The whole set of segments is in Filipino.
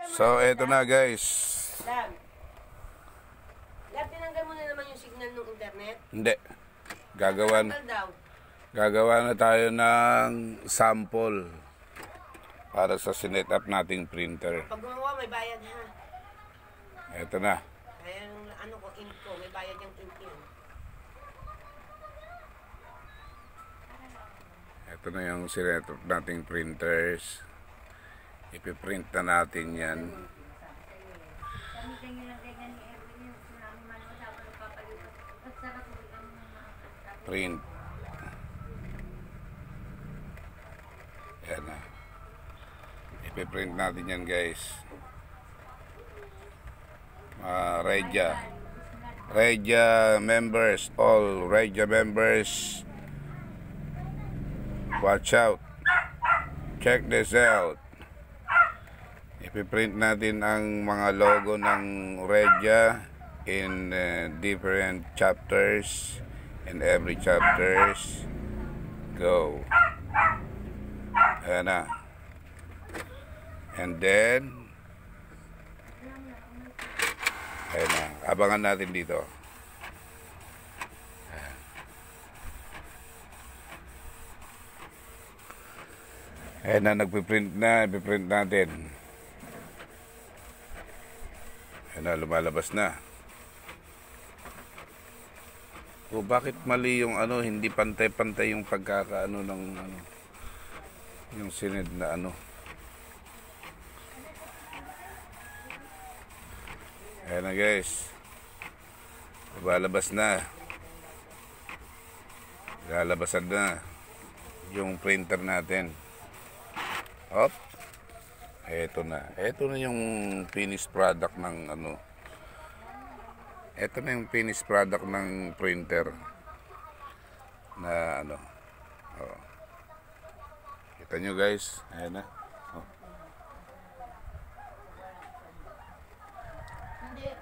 So, eto na guys. Dam. Dam, tinanggal mo na naman yung signal ng internet? Hindi. Gagawa na tayo ng sample para sa sinet up nating printer. Pag gumawa, may bayad ha. Eto na. Kaya ano ko, ink ko, may bayad yung ink yun. Ito na yung sinet up nating printers. Ipiprint na natin yan. Print. Yan na. Ipiprint natin yan guys. Regia members, all Regia members, watch out. Check this out. Ipiprint natin ang mga logo ng Regia in different chapters. In every chapters. Go. Ayan na. And then ayan na. Abangan natin dito. Ayan na, nagpiprint na. Ipiprint natin. Ayan na, lumalabas na. O bakit mali yung ano, hindi pantay-pantay yung pagkakaano ng ano, yung sinid na ano. Ayan na guys. Lumalabas na. Lalabasan na yung printer natin. Hop. Eto na. Eto na yung finished product ng ano. Eto na yung finished product ng printer. Na ano. Oh. Kita nyo guys. Ayan na. Oh.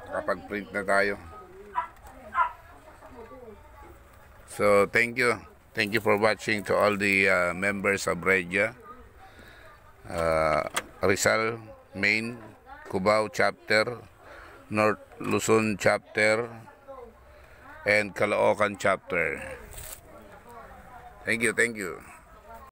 Nakapag-print na tayo. So, thank you. Thank you for watching to all the members of Regia. Rizal, Main, Cubao Chapter, North Luzon Chapter, and Caloocan Chapter. Thank you, thank you.